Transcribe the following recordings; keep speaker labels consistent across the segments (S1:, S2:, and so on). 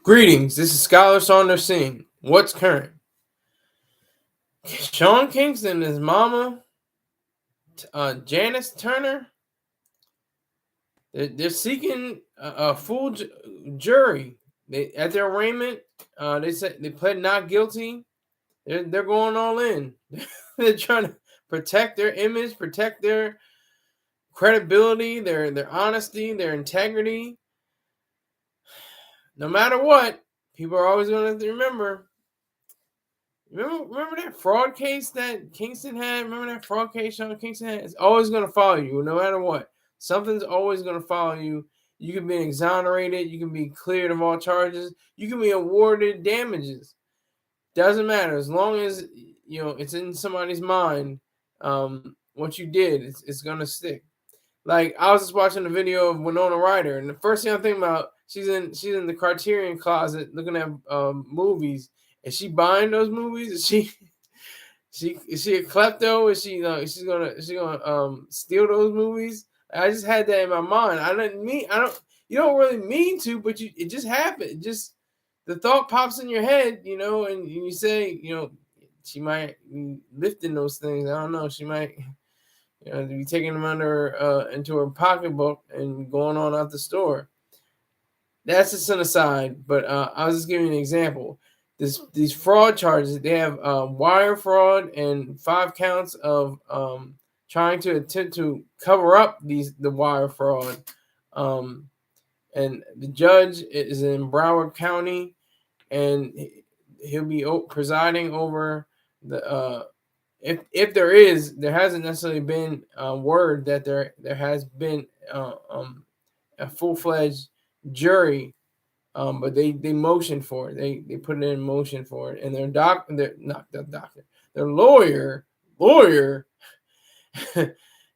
S1: Greetings, this is Scholar Saunders Singh. What's current? Sean Kingston and his mama, Janice Turner, they're seeking a full jury. At their arraignment, they said they pled not guilty. They're going all in. They're trying to protect their image, protect their credibility, their honesty, their integrity. No matter what, people are always going to remember. Remember that fraud case that Kingston had? Remember that fraud case Sean Kingston had? It's always going to follow you, no matter what. Something's always going to follow you. You can be exonerated. You can be cleared of all charges. You can be awarded damages. Doesn't matter as long as it's in somebody's mind. What you did, it's going to stick. Like I was just watching a video of Winona Ryder, and the first thing I'm thinking about, she's in the Criterion closet looking at movies. Is she buying those movies? Is she a klepto? Is she's gonna steal those movies? I just had that in my mind. You don't really mean to, but it just happened. It just the thought pops in your head, and you say, she might be lifting those things. I don't know. She might be taking them into her pocketbook and going on out the store. That's just an aside, but I was just giving you an example. These fraud charges, they have wire fraud and 5 counts of trying to attempt to cover up the wire fraud. And the judge is in Broward County, and he'll be presiding over the if there hasn't necessarily been word that there has been a full-fledged jury, but they motioned for it. They put it in motion for it, and their lawyer,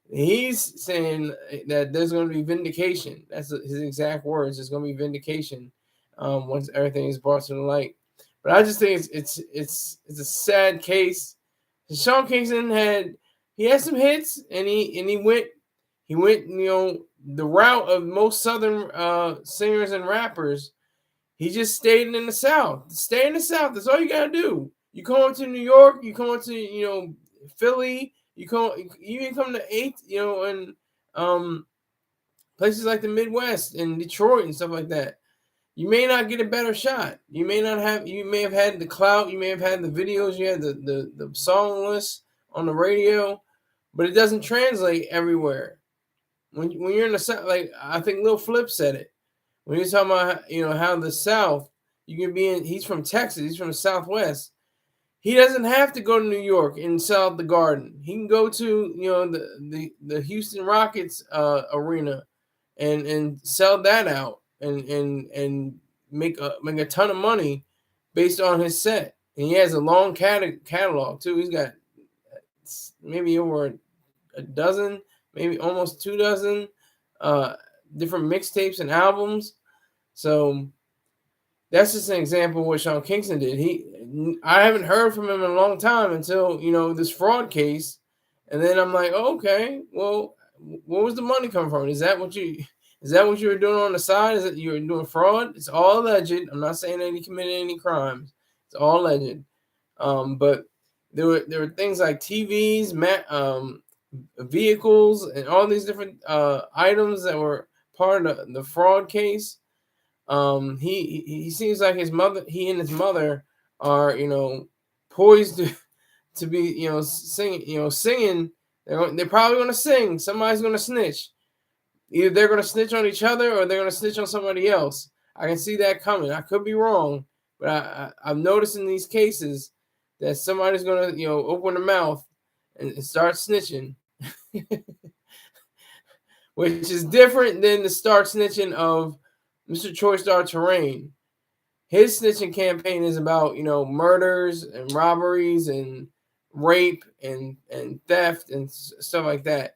S1: he's saying that there's going to be vindication. That's his exact words. There's going to be vindication once everything is brought to the light. But I just think it's a sad case. Sean Kingston had some hits, and he went the route of most Southern singers and rappers. He just stayed in the South. Stay in the South. That's all you gotta do. You come up to New York. You come up to Philly. You even come to and places like the Midwest and Detroit and stuff like that. You may not get a better shot. You may have had the clout. You may have had the videos. You had the song list on the radio, but it doesn't translate everywhere. When you're in the South, like I think Lil Flip said it. When you're talking about how the South, you can be in. He's from Texas. He's from the Southwest. He doesn't have to go to New York and sell out the Garden. He can go to the Houston Rockets arena and sell that out and make a ton of money based on his set. And he has a long catalog too. He's got maybe over a dozen, maybe almost 2 dozen different mixtapes and albums. So that's just an example of what Sean Kingston did. I haven't heard from him in a long time until this fraud case, and then I'm like, oh, okay, well, where was the money coming from? Is that what you were doing on the side? Is that you were doing fraud? It's all alleged. I'm not saying that he committed any crimes. It's all alleged. But there were things like TVs, vehicles, and all these different items that were part of the fraud case. He seems like he and his mother are poised to be singing. They're probably going to sing. Somebody's going to snitch. Either they're going to snitch on each other or they're going to snitch on somebody else. I can see that coming. I could be wrong, but I'm noticing these cases that somebody's going to open their mouth and start snitching, which is different than the start snitching of Mr. Troy Star Terrain. His snitching campaign is about murders and robberies and rape and theft and stuff like that.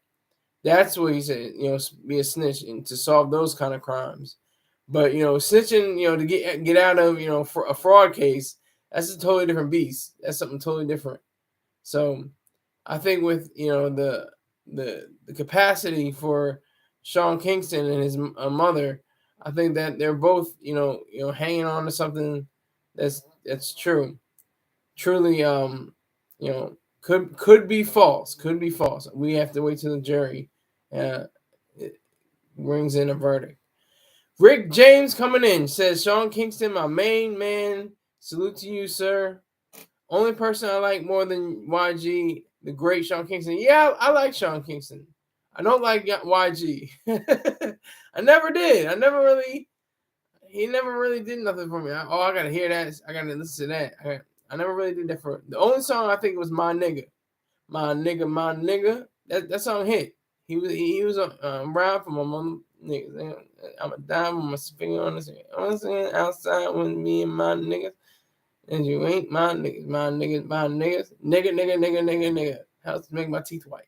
S1: That's what he said, be a snitch and to solve those kind of crimes. But snitching, to get out of for a fraud case, that's a totally different beast. That's something totally different. So I think with the capacity for Sean Kingston and his mother, I think that they're both, hanging on to something that's true, truly, could be false, could be false. We have to wait till the jury it brings in a verdict. Rick James coming in says, Sean Kingston, my main man. Salute to you, sir. Only person I like more than YG, the great Sean Kingston. Yeah, I like Sean Kingston. I don't like YG. I never did. He never really did nothing for me. I gotta hear that. I gotta listen to that. I never really did that for the only song I think was My Nigga. My Nigga, My Nigga. That song hit. He was around for my mom niggas. I'm a dime with my finger on the screen. I'm singing outside with me and my niggas. And you ain't my niggas, my niggas, my niggas. Nigga, nigga, nigga, nigga, nigga. Helps to make my teeth white.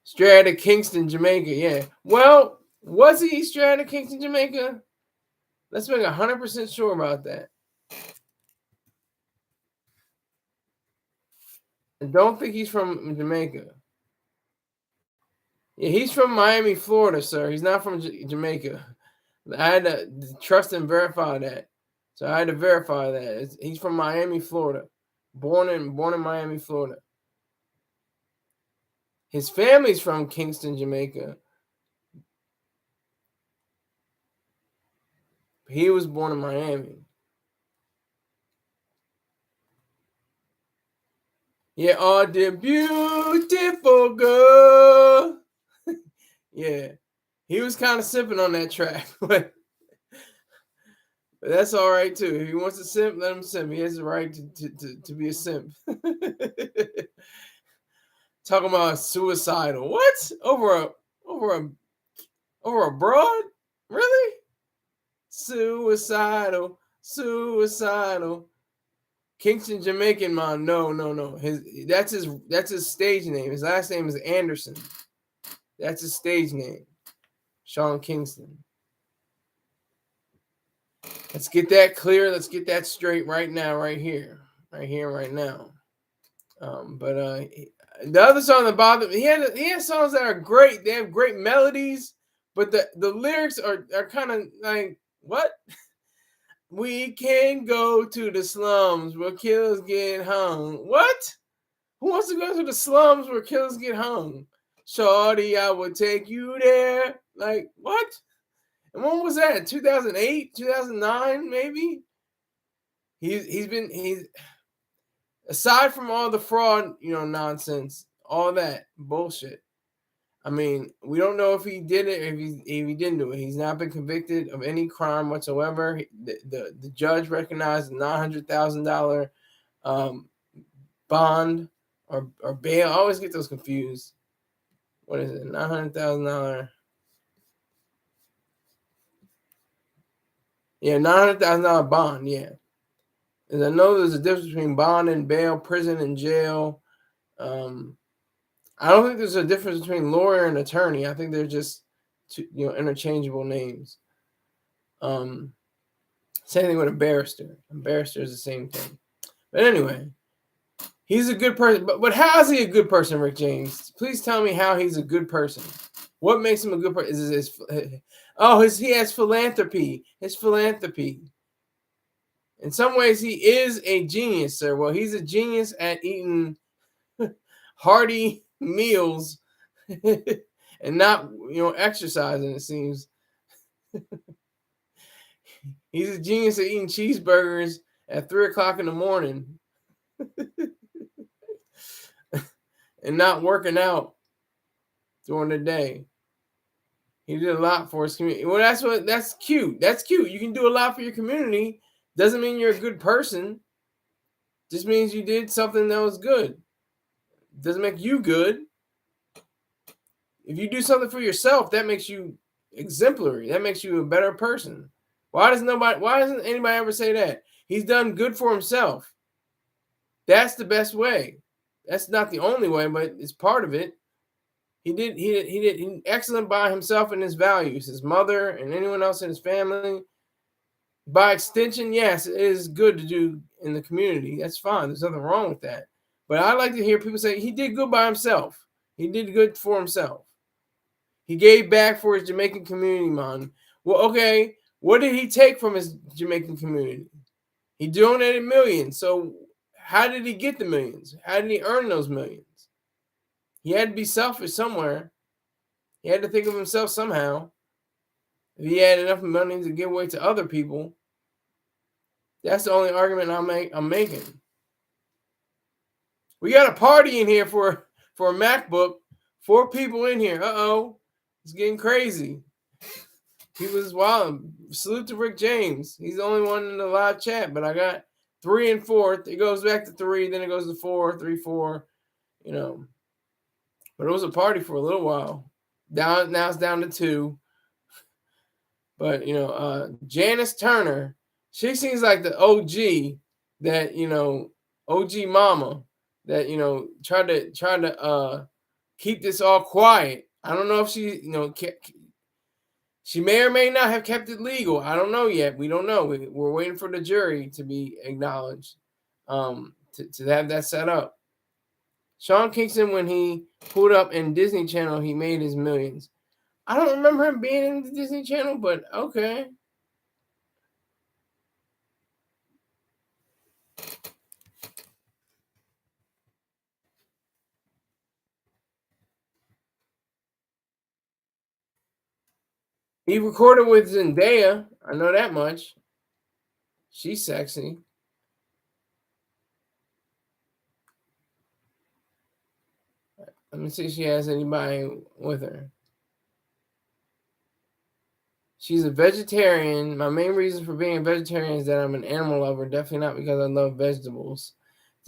S1: Straight out of Kingston, Jamaica. Yeah. Well, was he straight out of Kingston, Jamaica? Let's make 100% sure about that. I don't think he's from Jamaica. Yeah, he's from Miami, Florida, sir. He's not from Jamaica. I had to trust and verify that. So I had to verify that. He's from Miami, Florida. Born in Miami, Florida. His family's from Kingston, Jamaica. He was born in Miami. Yeah, oh, the beautiful girl. Yeah. He was kind of simping on that track, but that's all right too. If he wants to simp, let him simp. He has the right to be a simp. Talking about suicidal. What? Over a broad? Really? Suicidal. Kingston Jamaican man. No. That's his stage name. His last name is Anderson. That's his stage name. Sean Kingston. Let's get that clear. Let's get that straight right now, right here, right now. But the other song that bothered me, he had songs that are great. They have great melodies, but the lyrics are kind of like, what? We can go to the slums where killers get hung. What? Who wants to go to the slums where killers get hung? Shorty, I will take you there. Like, what? And when was that? 2008, 2009, maybe? He's aside from all the fraud, nonsense, all that bullshit. I mean, we don't know if he did it, if he didn't do it. He's not been convicted of any crime whatsoever. The judge recognized a $900,000 bond or bail. I always get those confused. What is it? $900,000. Yeah, $900,000 bond. Yeah, and I know there's a difference between bond and bail, prison and jail. I don't think there's a difference between lawyer and attorney. I think they're just interchangeable names. Same thing with a barrister. A barrister is the same thing. But anyway, he's a good person. But how is he a good person, Rick James? Please tell me how he's a good person. What makes him a good person? He has philanthropy. His philanthropy. In some ways, he is a genius, sir. Well, he's a genius at eating hearty meals and not, exercising, it seems. He's a genius at eating cheeseburgers at 3:00 in the morning and not working out during the day. He did a lot for his community. Well, that's cute. That's cute. You can do a lot for your community. Doesn't mean you're a good person. Just means you did something that was good. Doesn't make you good. If you do something for yourself, that makes you exemplary. That makes you a better person. Why doesn't anybody ever say that? He's done good for himself. That's the best way. That's not the only way, but it's part of it. He did excellent by himself and his values, his mother and anyone else in his family. By extension, yes, it is good to do in the community. That's fine. There's nothing wrong with that. But I like to hear people say he did good by himself. He did good for himself. He gave back for his Jamaican community, man. Well, okay, what did he take from his Jamaican community? He donated millions. So how did he get the millions? How did he earn those millions? He had to be selfish somewhere. He had to think of himself somehow. If he had enough money to give away to other people, that's the only argument I'm making. We got a party in here for a MacBook. 4 people in here. Uh-oh. It's getting crazy. People is wild. Salute to Rick James. He's the only one in the live chat, but I got 3 and 4. It goes back to 3, then it goes to 4, 3, 4. You know. But it was a party for a little while. Now it's down to 2. But Janice Turner, she seems like the OG that OG mama that tried to keep this all quiet. I don't know if she may or may not have kept it legal. I don't know yet. We don't know. We're waiting for the jury to be acknowledged, to have that set up. Sean Kingston, when he pulled up in Disney Channel, he made his millions. I don't remember him being in the Disney Channel, but okay. He recorded with Zendaya. I know that much. She's sexy. Let me see if she has anybody with her. She's a vegetarian. My main reason for being a vegetarian is that I'm an animal lover. Definitely not because I love vegetables.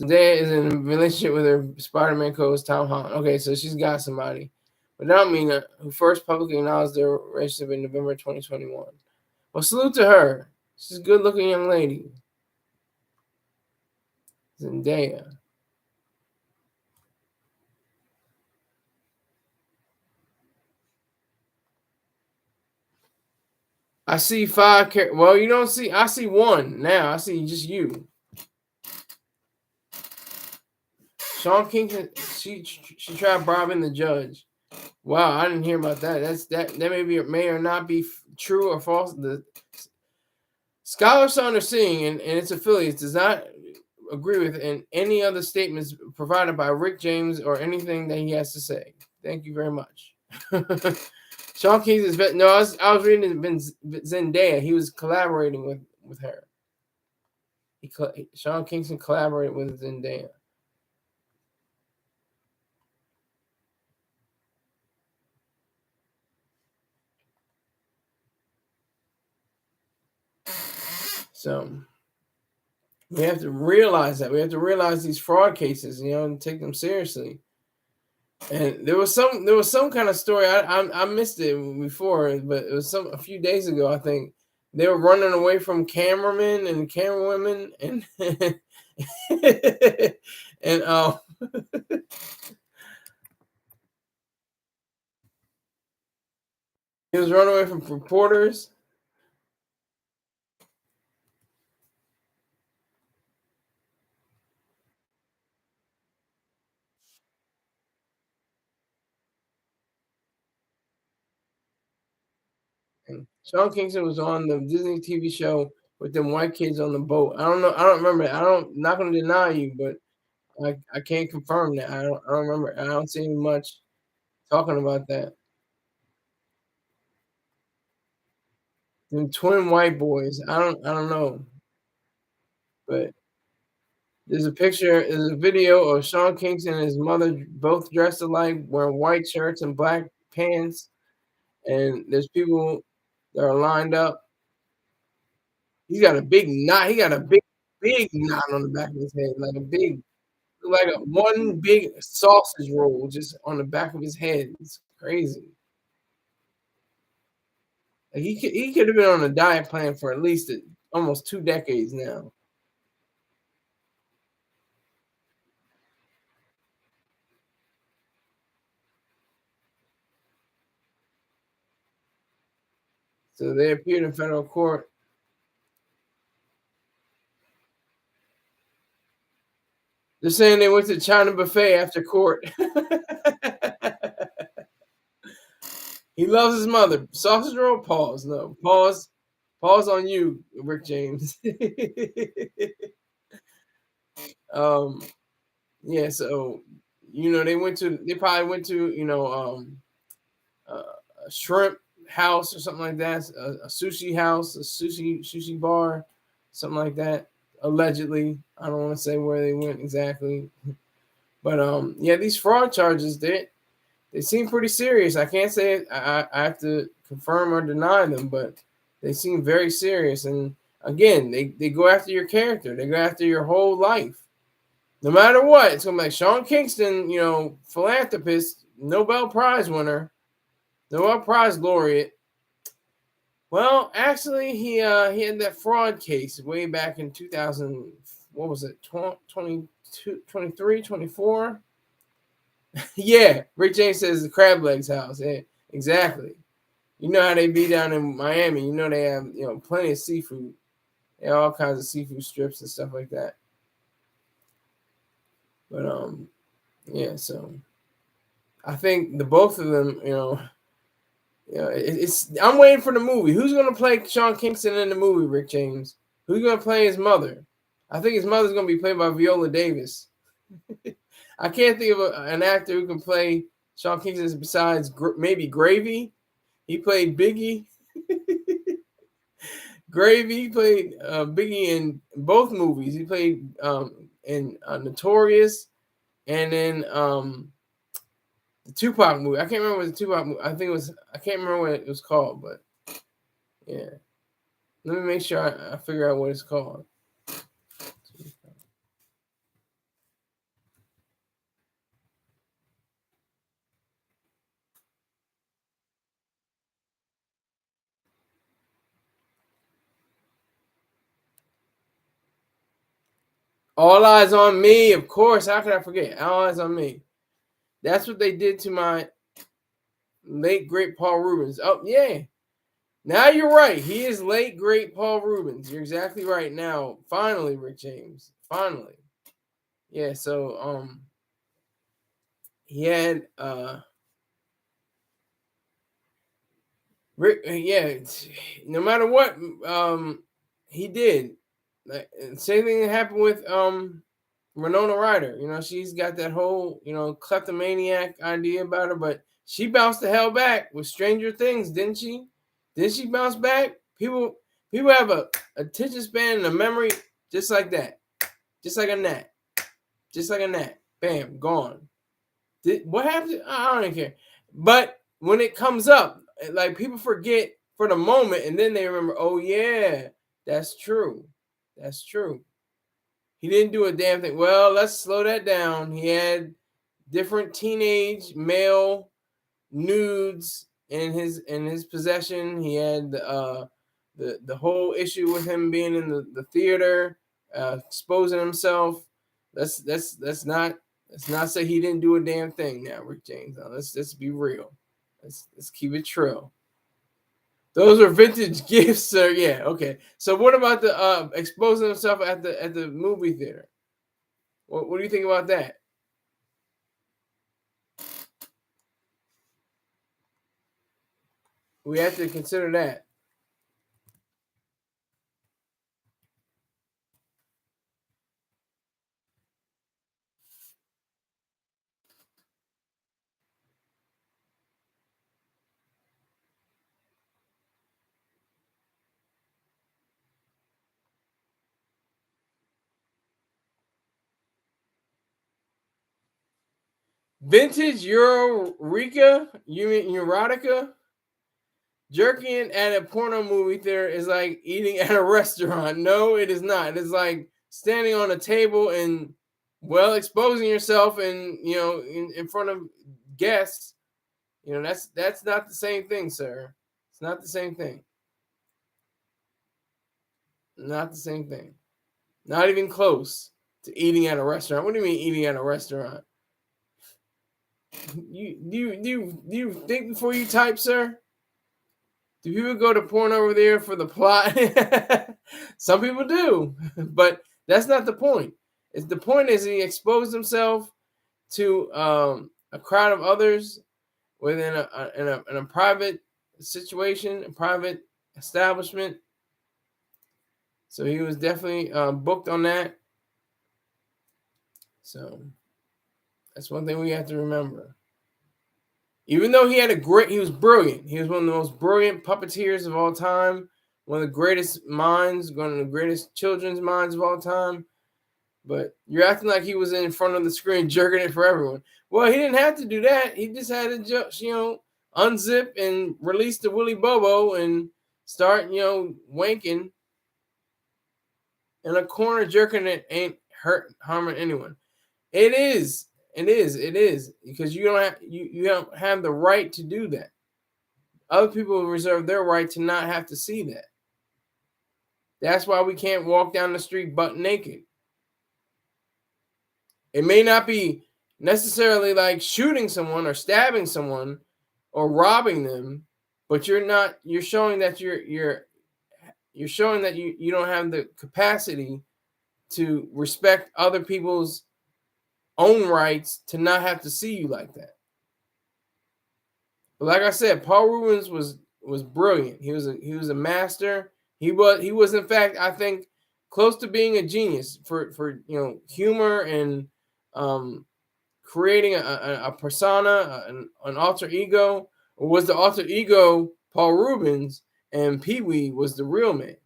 S1: Zendaya is in a relationship with her Spider-Man co-host Tom Holland. Okay, so she's got somebody. Without Mina, who first publicly acknowledged their relationship in November 2021. Well, salute to her. She's a good-looking young lady. Zendaya. I see 5. Well, you don't see. I see 1 now. I see just you. Sean Kingston. She tried bribing the judge. Wow, I didn't hear about that. That may or not be true or false. The Scholar Saunders Singh and its affiliates does not agree with any other statements provided by Rick James or anything that he has to say. Thank you very much. Sean Kingston. No, I was reading Zendaya. He was collaborating with her. Sean Kingston collaborated with Zendaya. So we have to realize that. We have to realize these fraud cases, and take them seriously. And there was some kind of story. I missed it before, but it was a few days ago. I think they were running away from cameramen and camerawomen, and and he was running away from reporters. And Sean Kingston was on the Disney TV show with them white kids on the boat. I don't know. I don't remember. Not going to deny you, but I can't confirm that. I don't remember. I don't see much talking about that. Them twin white boys. I don't know. But there's a video of Sean Kingston and his mother both dressed alike, wearing white shirts and black pants. And there's people that are lined up. He's got a big knot. He got a big knot on the back of his head, like a one big sausage roll just on the back of his head. It's crazy. Like he could have been on a diet plan for at least almost 2 decades now. So they appeared in federal court. They're saying they went to China buffet after court. He loves his mother. Sausage roll, pause. No, pause. Pause on you, Rick James. um, yeah, so they probably went to, a shrimp house or something like that, a sushi house, a sushi bar, something like that. Allegedly, I don't want to say where they went exactly, but yeah, these fraud charges they seem pretty serious. I can't say it. I have to confirm or deny them, but they seem very serious. And again, they go after your character. They go after your whole life. No matter what, it's gonna be like Sean Kingston, philanthropist, Nobel Prize winner, Nobel Prize laureate. Well, actually, he had that fraud case way back in 2000. What was it? 22, 23, 24? Yeah, Rick James says the Crab Legs house. Yeah, exactly. You know how they be down in Miami. You know they have plenty of seafood. They have all kinds of seafood strips and stuff like that. But yeah. So I think the both of them, it's. I'm waiting for the movie. Who's gonna play Sean Kingston in the movie? Rick James. Who's gonna play his mother? I think his mother's gonna be played by Viola Davis. I can't think of an actor who can play Sean Kingston besides maybe Gravy. He played Biggie. Gravy. He played Biggie in both movies. He played in Notorious, and then the Tupac movie. I can't remember what the Tupac movie. I think it was. I can't remember what it was called, but yeah. Let me make sure I figure out what it's called. All Eyes on Me, of course. How could I forget? All Eyes on Me. That's what they did to my late great Paul Reubens. Oh yeah. Now you're right. He is late great Paul Reubens. You're exactly right. Now, finally, Rick James. Finally. Yeah, so he had Rick, yeah, no matter what he did. Like same thing that happened with Winona Ryder. She's got that whole, kleptomaniac idea about her, but she bounced the hell back with Stranger Things, didn't she? Didn't she bounce back? People have a attention span and a memory just like that. Just like a gnat. Just like a gnat. Bam, gone. What happened? I don't even care. But when it comes up, like people forget for the moment and then they remember, oh yeah, that's true. That's true. He didn't do a damn thing. Well, let's slow that down. He had different teenage male nudes in his possession. He had the whole issue with him being in the theater, exposing himself. Let's not say he didn't do a damn thing now, Rick James. Now, let's be real. Let's keep it true. Those are vintage gifts, sir. Yeah, okay. So what about the exposing himself at the movie theater? What do you think about that? We have to consider that. Vintage Eureka, you mean erotica? Jerking at a porno movie theater is like eating at a restaurant. No, it is not. It's like standing on a table and exposing yourself and in front of guests. That's not the same thing, sir. It's not the same thing. Not the same thing. Not even close to eating at a restaurant. What do you mean eating at a restaurant? Do you think before you type, sir? Do people go to porn over there for the plot? Some people do, but that's not the point. The point is he exposed himself to a crowd of others within a private situation, a private establishment. So he was definitely booked on that. So that's one thing we have to remember. Even though he was brilliant. He was one of the most brilliant puppeteers of all time. One of the greatest minds, one of the greatest children's minds of all time. But you're acting like he was in front of the screen jerking it for everyone. Well, he didn't have to do that. He just had to just, unzip and release the Willy Bobo and start, wanking. In a corner jerking it ain't harming anyone. It is. Because you don't have the right to do that. Other people reserve their right to not have to see that. That's why we can't walk down the street butt naked. It may not be necessarily like shooting someone or stabbing someone or robbing them, but you're showing that you're showing that you don't have the capacity to respect other people's own rights to not have to see you like that. But like I said, Paul Reubens was brilliant. He was a master. He was in fact, I think, close to being a genius for humor and creating a persona, an alter ego. Or was the alter ego Paul Reubens and Pee Wee was the real man?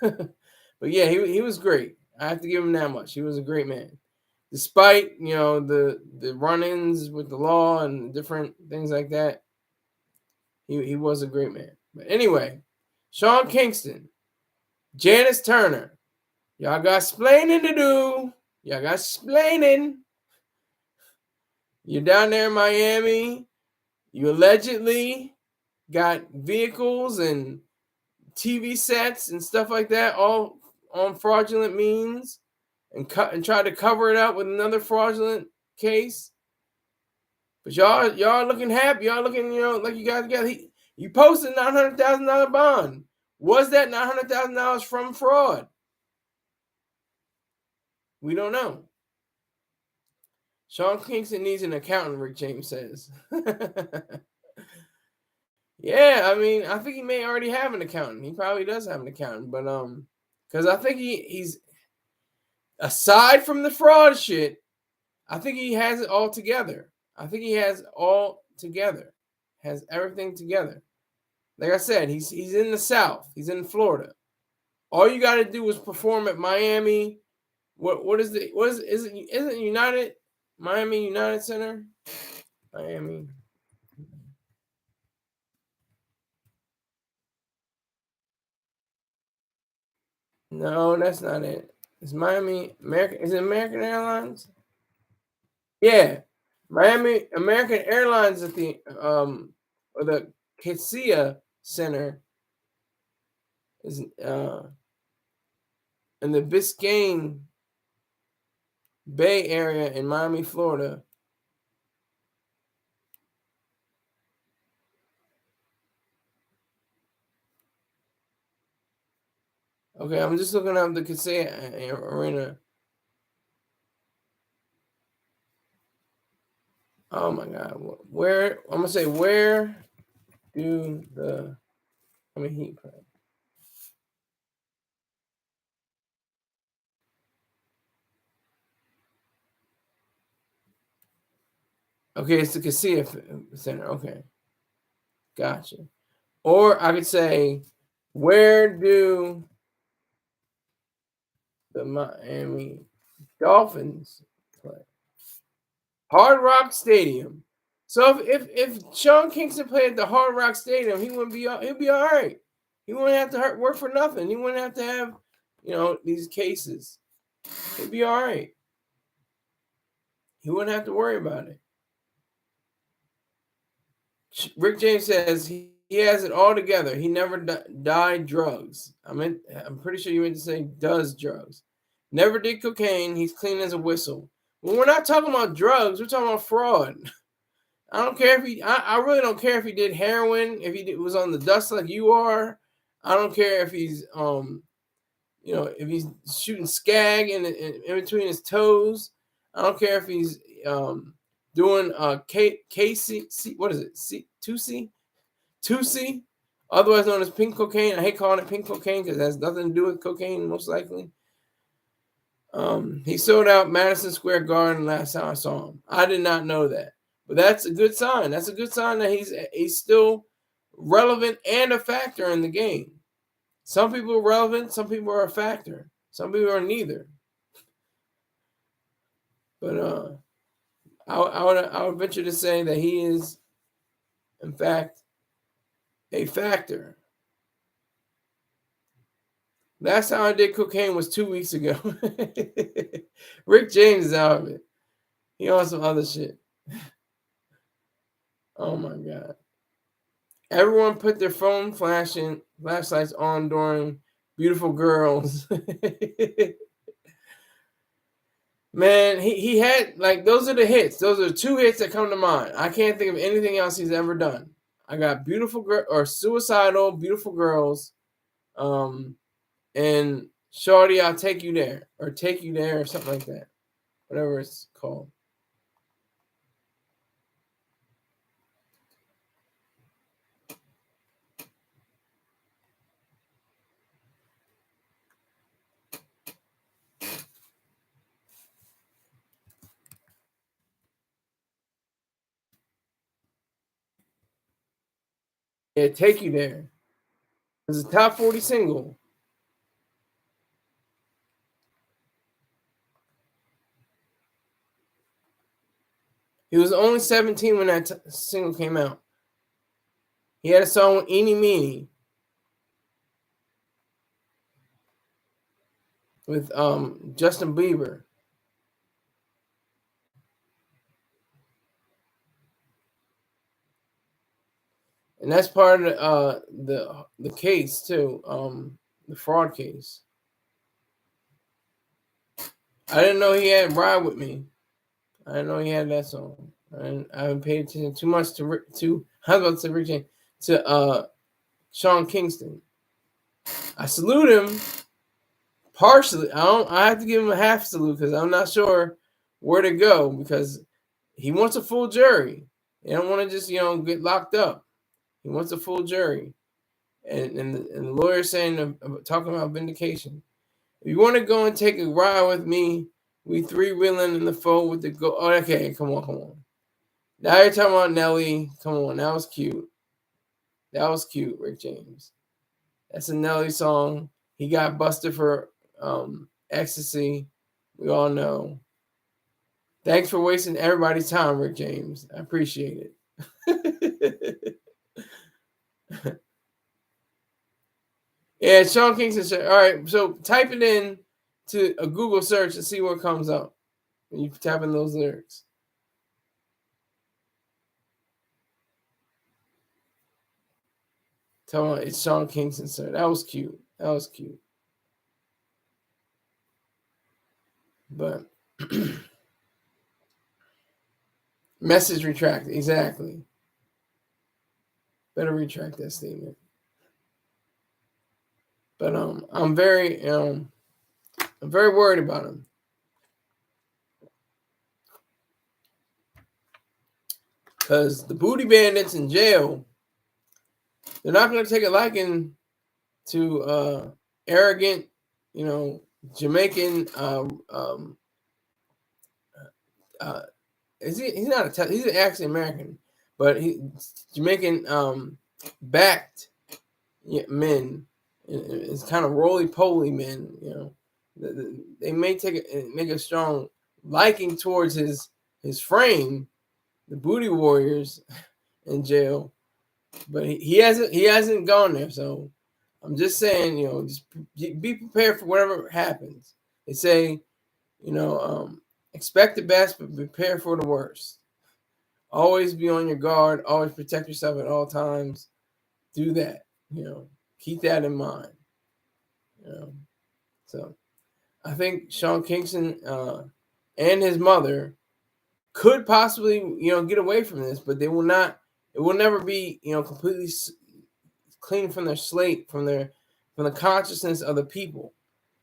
S1: But yeah, he was great. I have to give him that much. He was a great man. Despite, the run-ins with the law and different things like that, he was a great man. But anyway, Sean Kingston, Janice Turner, y'all got splaining to do. Y'all got splaining. You're down there in Miami. You allegedly got vehicles and TV sets and stuff like that, all on fraudulent means, and try to cover it up with another fraudulent case. But y'all looking happy. Y'all looking, like you guys got. You posted $900,000 bond. Was that $900,000 from fraud? We don't know. Sean Kingston needs an accountant, Rick James says. Yeah, I mean, I think he may already have an accountant. He probably does have an accountant, but because I think he's aside from the fraud shit, I think he has it all together. I think he has all together, has everything together. Like I said, he's in the South. He's in Florida. All you got to do is perform at Miami. Is it United Miami United Center? Miami. No, that's not it. It's Miami American. Is it American Airlines? Yeah, Miami American Airlines at the or the Cassia Center is in the Biscayne Bay area in Miami, Florida. Okay, I'm just looking up the Cassia Arena. Oh my God, where I'm gonna say where do the Heat play? Okay, it's the Cassia Center. Okay, gotcha. Or I could say, where do the Miami Dolphins play? Hard Rock Stadium. So if Sean Kingston played at the Hard Rock Stadium, he'd be all right. He wouldn't have to work for nothing. He wouldn't have to have these cases. He'd be all right. He wouldn't have to worry about it. Rick James says he has it all together. He never died drugs. I'm pretty sure you meant to say does drugs. Never did cocaine. He's clean as a whistle. Well, we're not talking about drugs. We're talking about fraud. I don't care if I really don't care if he did heroin, if he was on the dust like you are. I don't care if he's if he's shooting skag in between his toes. I don't care if he's doing KC, what is it? 2C, otherwise known as pink cocaine. I hate calling it pink cocaine because it has nothing to do with cocaine, most likely. He sold out Madison Square Garden last time I saw him. I did not know that, but that's a good sign. That's a good sign that he's still relevant and a factor in the game. Some people are relevant, some people are a factor, some people are neither. But I would venture to say that he is, in fact, a factor. Last time I did cocaine was 2 weeks ago. Rick James is out of it. He on some other shit. Oh my God. Everyone put their phone flashlights on during Beautiful Girls. Man, he had, like, those are the hits. Those are 2 hits that come to mind. I can't think of anything else he's ever done. I got Beautiful Girl or Suicidal, Beautiful Girls, and Shorty, I'll Take You There, or Take You There, or something like that. Whatever it's called. Yeah, Take You There. It's a top 40 single. He was only 17 when that single came out. He had a song with Eenie Meenie with Justin Bieber. And that's part of the case too, the fraud case. I didn't know he had Ride With Me. I didn't know he had that song. I haven't paid attention too much to I was about to say Rick James, to Sean Kingston. I salute him partially. I have to give him a half salute because I'm not sure where to go, because he wants a full jury. They don't want to just get locked up. He wants a full jury, and the lawyer saying talking about vindication. If you want to go and take a ride with me, we 3-wheeling in the foe with the go. Oh, okay, come on. Now you're talking about Nelly. Come on, that was cute. That was cute, Rick James. That's a Nelly song. He got busted for ecstasy. We all know. Thanks for wasting everybody's time, Rick James. I appreciate it. Yeah, Sean Kingston said, all right, so type it in to a Google search and see what comes up when you type in those lyrics. Tell me, it's Sean Kingston, sir. That was cute. But message retracted. Exactly. Better retract that statement. But I'm very worried about him. Because the booty bandits in jail, they're not going to take a liking to arrogant, Jamaican. He's not he's actually American, but he's Jamaican backed men. It's kind of roly-poly men. They may make a strong liking towards his frame, the booty warriors in jail, but he hasn't gone there. So I'm just saying, just be prepared for whatever happens. They say, expect the best, but prepare for the worst. Always be on your guard. Always protect yourself at all times. Do that. Keep that in mind. So I think Sean Kingston and his mother could possibly, get away from this, but they will not. It will never be, completely clean from their slate, from the consciousness of the people.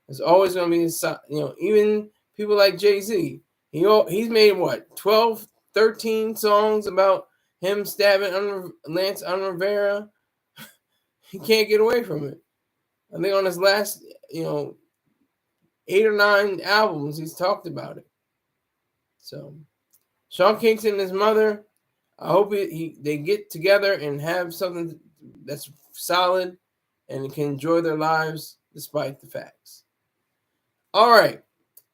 S1: There's always going to be, even people like Jay-Z. He's made what, 12, 13 songs about him stabbing Lance Rivera. He can't get away from it. I think on his last, 8 or 9 albums, he's talked about it. So, Sean Kingston and his mother, I hope they get together and have something that's solid and can enjoy their lives despite the facts. All right.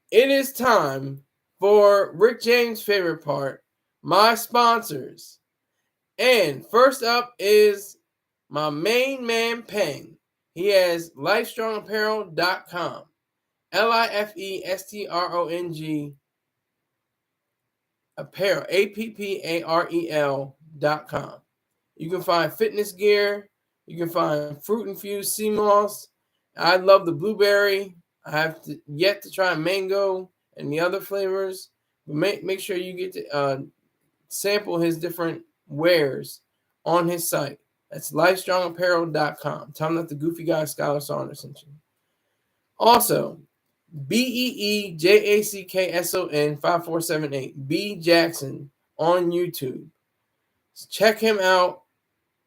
S1: It is time for Rick James' favorite part, my sponsors. And first up is my main man, Peng. He has lifestrongapparel.com. LIFESTRONG apparel, APPAREL.com. You can find fitness gear. You can find fruit-infused sea moss. I love the blueberry. I have yet to try mango and the other flavors. But make sure you get to sample his different wares on his site. That's lifestrongapparel.com. Tell him that the Goofy Guy Scholar Saunders sent you. Also, BEEJACKSON 5478, B Jackson on YouTube. Check him out.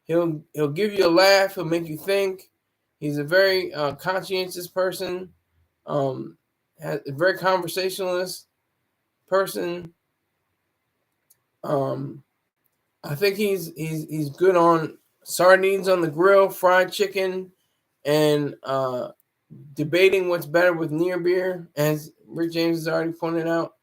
S1: He'll give you a laugh. He'll make you think. He's a very conscientious person. A very conversationalist person. I think he's good on sardines on the grill, fried chicken, and debating what's better with near beer, as Rick James has already pointed out.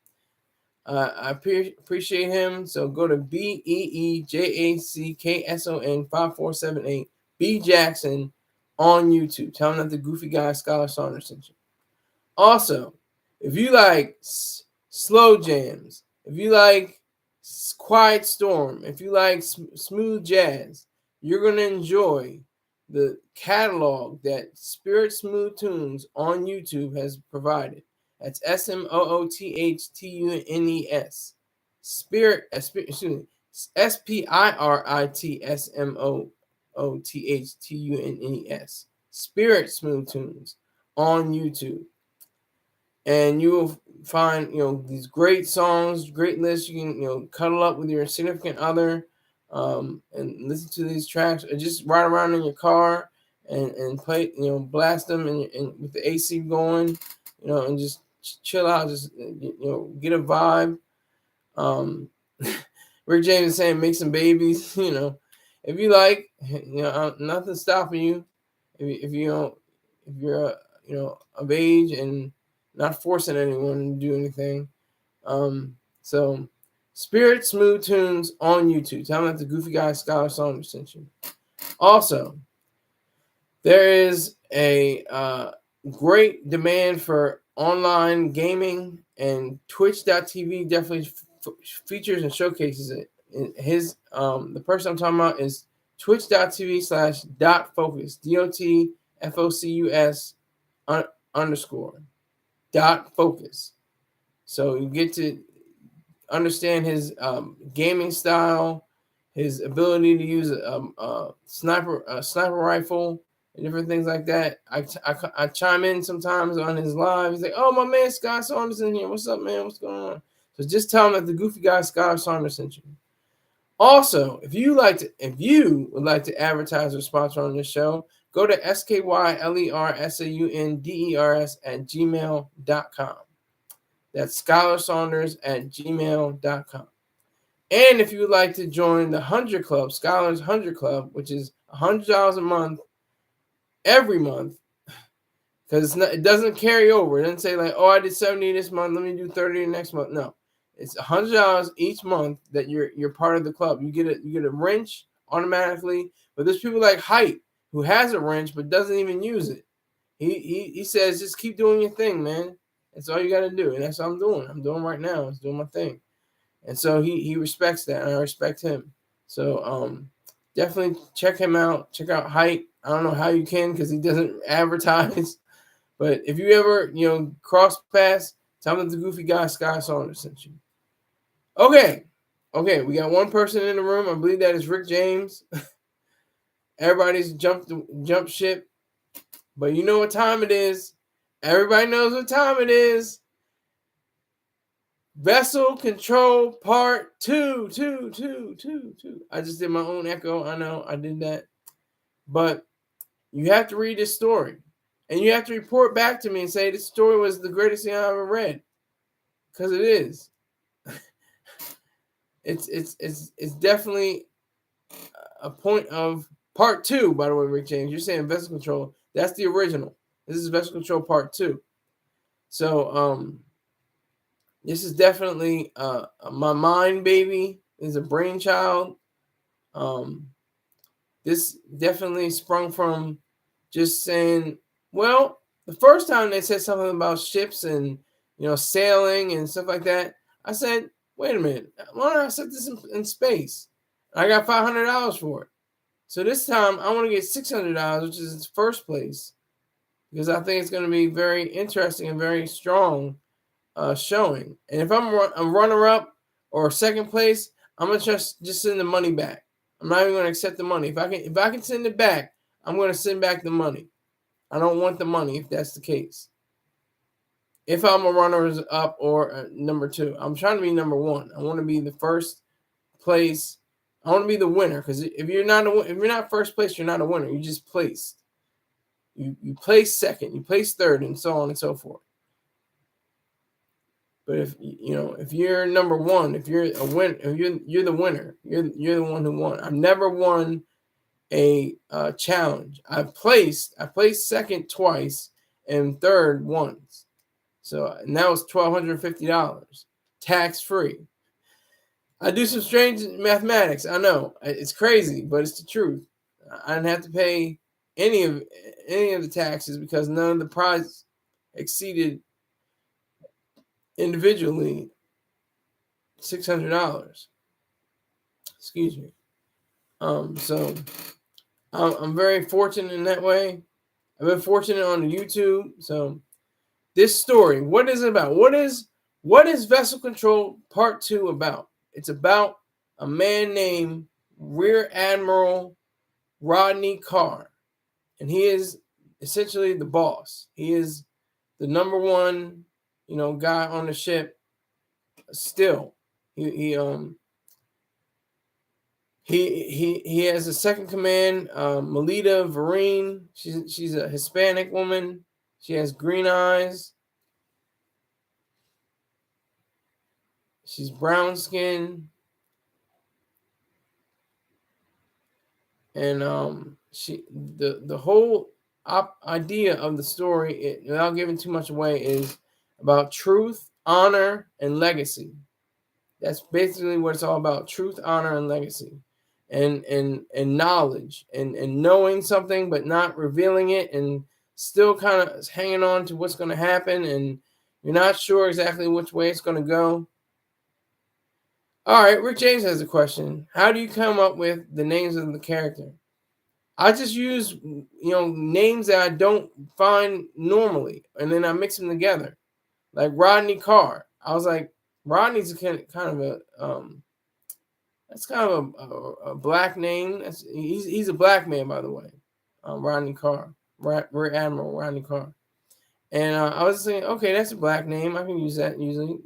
S1: I appreciate him. So go to BEEJACKSON 5478, B Jackson on YouTube. Tell him that the Goofy Guy Scholar Saunders sent you. Also, if you like slow jams, if you like quiet storm, if you like smooth jazz, you're going to enjoy the catalog that Spirit Smooth Tunes on YouTube has provided. That's SMOOTHTUNES. Spirit, excuse me, SPIRITSMOOTHTUNES. Spirit Smooth Tunes on YouTube. And you will find, these great songs, great lists. You can, cuddle up with your significant other and listen to these tracks, or just ride around in your car and play, blast them and with the AC going, and just chill out, just, get a vibe. Rick James is saying make some babies, if you like, nothing's stopping you. If you're, of age and not forcing anyone to do anything. So Spirit Smooth Tunes on YouTube. Tell them that the Goofy Guy Scholar Saunders sent you. Also, there is a great demand for online gaming, and Twitch.tv definitely features and showcases it. His the person I'm talking about is twitch.tv/.focus, DOTFOCUS _.focus. So you get to understand his gaming style, his ability to use a sniper rifle, and different things like that. I chime in sometimes on his live. He's like, "Oh, my man Scott Saunders in here. What's up, man? What's going on?" So just tell him that the Goofy Guy Scott Saunders sent you. Also, if you would like to advertise or sponsor on this show, go to SKYLERSAUNDERS@gmail.com. That's scholarsaunders@gmail.com. And if you would like to join the 100 Club, Scholars 100 Club, which is $100 a month, every month, because it doesn't carry over. It doesn't say like, "Oh, I did 70 this month, let me do 30 the next month." No, it's $100 each month that you're part of the club. You get a wrench automatically. But there's people like Height who has a wrench but doesn't even use it. He says, just keep doing your thing, man. That's all you got to do, and that's what I'm doing. I'm doing right now. I'm doing my thing, and so he respects that, and I respect him. So definitely check him out. Check out Height. I don't know how you can because he doesn't advertise, but if you ever cross paths, tell him the Goofy Guy Scott Saunders sent you. Okay, we got one person in the room. I believe that is Rick James. Everybody's jump ship, but you know what time it is. Everybody knows what time it is. Vessel Control Part 2, 2, 2, 2, 2. I just did my own echo. I know I did that. But you have to read this story. And you have to report back to me and say this story was the greatest thing I ever read. Because it is. It's definitely a point of Part 2, by the way, Rick James. You're saying Vessel Control. That's the original. This is Vessel Control Part 2. So this is definitely my mind baby. Is a brainchild. This definitely sprung from just saying, well, the first time they said something about ships and sailing and stuff like that, I said, wait a minute, why don't I set this in space? I got $500 for it. So this time I want to get $600, which is its first place, because I think it's going to be very interesting and very strong showing. And if I'm a runner-up or second place, I'm gonna just send the money back. I'm not even going to accept the money. If I can send it back, I'm going to send back the money. I don't want the money if that's the case. If I'm a runner-up or number 2, I'm trying to be number 1. I want to be the first place. I want to be the winner, because if you're not first place, you're not a winner. You just placed. You place second, you place third, and so on and so forth. But if you're number 1, if you're a win, if you're the winner, you're the one who won. I've never won a challenge. I placed second twice and third once. So, and that was $1,250, tax free. I do some strange mathematics. I know it's crazy, but it's the truth. I didn't have to pay any of the taxes because none of the prize exceeded individually $600. Excuse me. So I'm very fortunate in that way. I've been fortunate on the YouTube. So this story, what is it about? What is Vessel Control Part 2 about? It's about a man named Rear Admiral Rodney Carr, and he is essentially the boss. He is the number one, guy on the ship. Still, he has a second command, Melita Vereen. She's a Hispanic woman. She has green eyes. She's brown skinned. And the whole idea of the story, without giving too much away, is about truth, honor, and legacy. That's basically what it's all about: truth, honor, and legacy, and knowledge, and knowing something but not revealing it, and still kind of hanging on to what's going to happen, and you're not sure exactly which way it's going to go. All right, Rick James has a question. How do you come up with the names of the character? I just use, names that I don't find normally, and then I mix them together. Like Rodney Carr. I was like, Rodney's kind of a black name. He's a black man, by the way. Rodney Carr, Rear Admiral Rodney Carr. And I was saying, okay, that's a black name. I can use that usually.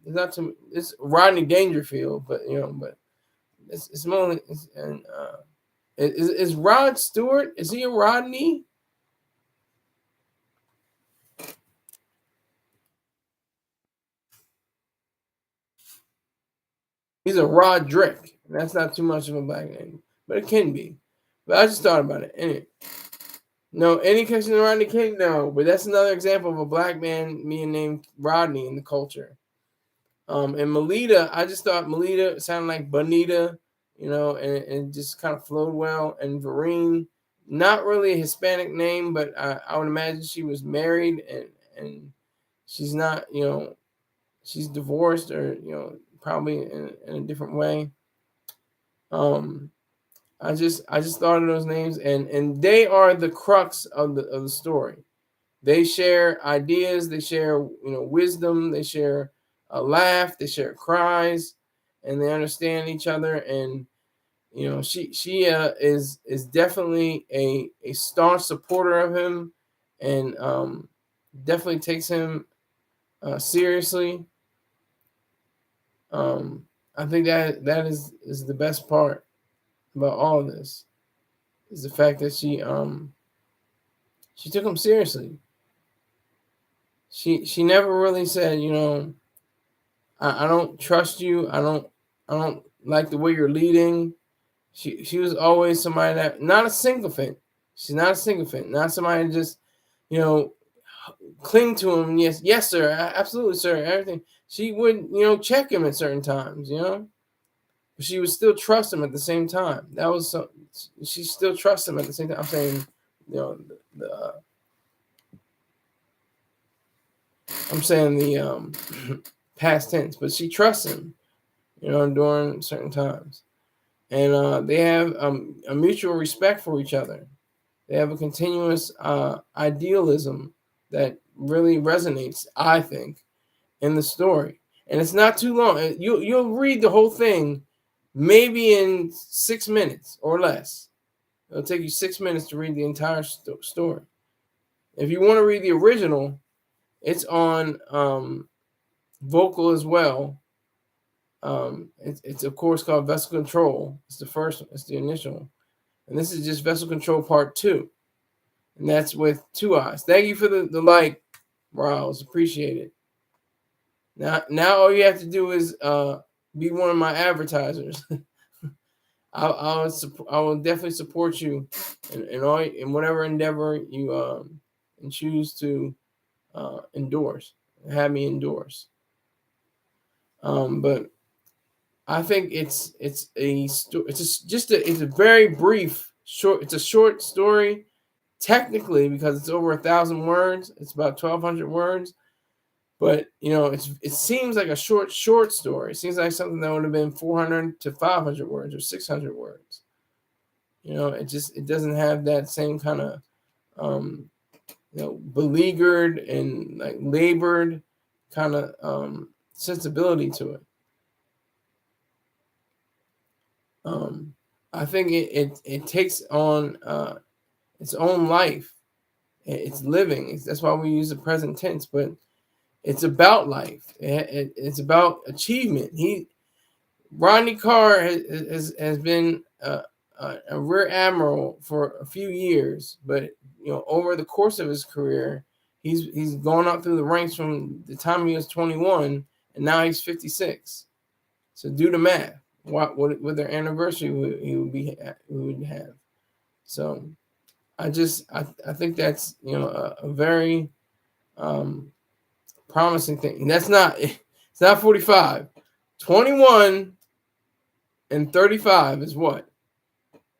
S1: It's not too. It's Rodney Dangerfield, but it's more. Is Rod Stewart? Is he a Rodney? He's a Roderick. That's not too much of a black name, but it can be. But I just thought about it. Anyway. No, any connection to Rodney King? No, but that's another example of a black man being named Rodney in the culture. And Melita, I just thought Melita sounded like Bonita, and just kind of flowed well. And Vereen, not really a Hispanic name, but I would imagine she was married and she's not, she's divorced or, probably in a different way. I just thought of those names, and they are the crux of the story. They share ideas, they share wisdom, they share a laugh, they share cries, and they understand each other. And she is definitely a staunch supporter of him, and definitely takes him seriously. I think that is the best part about all of this, is the fact that she took him seriously. She never really said, I don't trust you. I don't like the way you're leading. She was always somebody that, not a sycophant. She's not a sycophant. Not somebody that just, you know, cling to him. Yes, yes, sir. Absolutely, sir. Everything. She would, check him at certain times. But she would still trust him at the same time. That was so. She still trusts him at the same time. I'm saying, you know, the I'm saying the past tense, but she trusts him, during certain times, and they have a mutual respect for each other. They have a continuous idealism that really resonates, I think, in the story. And it's not too long. You'll read the whole thing, maybe in 6 minutes or less. It'll take you 6 minutes to read the entire story. If you want to read the original, it's on vocal as well. It's of course called Vessel Control. It's the first. It's the initial, and this is just Vessel Control Part 2, and that's with 2 eyes. Thank you for the like, Rouse. Appreciate it. Now all you have to do is be one of my advertisers. I will definitely support you in whatever endeavor you and choose to endorse. Have me endorse. But I think it's a very brief short. It's a short story, technically, because it's over 1,000 words. It's about 1,200 words, but it seems like a short story. It seems like something that would have been 400 to 500 words or 600 words. It doesn't have that same kind of beleaguered and like labored kind of sensibility to it. I think it takes on its own life. It's living. That's why we use the present tense, but it's about life. It's about achievement. Rodney Carr has been a rear admiral for a few years, but over the course of his career, he's gone up through the ranks from the time he was 21, and now he's 56. So do the math. What with their anniversary we would have. So I think that's a very promising thing. And it's not 45. 21 and 35 is what?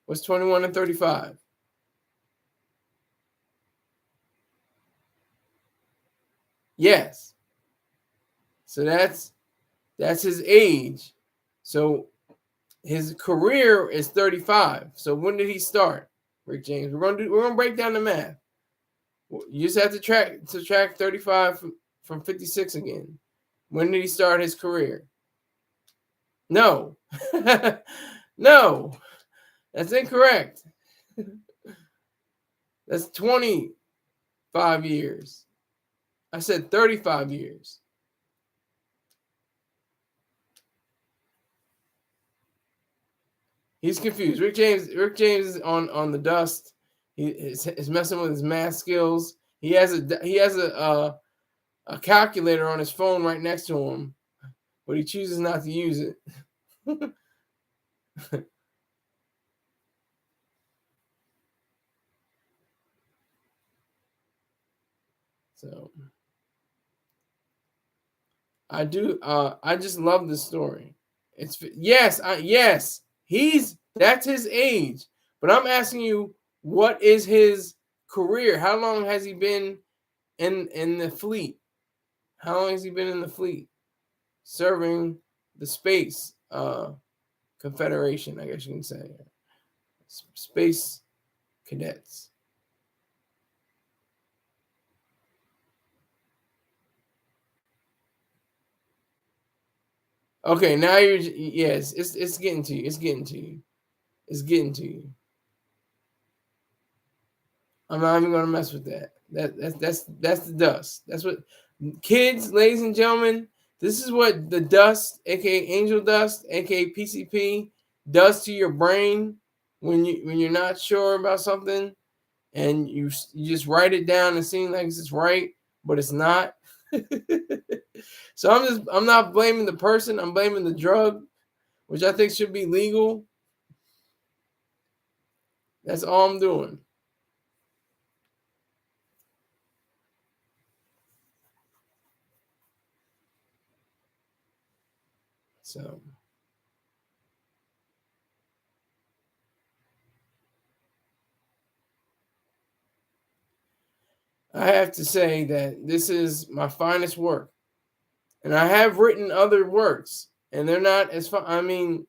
S1: What's 21 and 35? Yes. So that's his age. So his career is 35. So when did he start, Rick James? We're gonna break down the math. You just have to subtract 35 from 56 again. When did he start his career? No. No. That's incorrect. That's 25 years. I said 35 years. He's confused. Rick James is on the dust. He is messing with his math skills. He has a calculator on his phone right next to him, but he chooses not to use it. So I just love this story. Yes, that's his age. But I'm asking you, what is his career? How long has he been in the fleet? How long has he been in the fleet? Serving the space confederation, I guess you can say. Space cadets. Okay, now yes, it's getting to you. It's getting to you. It's getting to you. I'm not even gonna mess with that. That's the dust. That's what kids, ladies and gentlemen, This is what the dust, aka angel dust, aka PCP, does to your brain when you're not sure about something, and you just write it down and seem like it's right, but it's not. So I'm not blaming the person. I'm blaming the drug, which I think should be legal. That's all I'm doing. So I have to say that this is my finest work. And I have written other works, and they're not as fun. I mean,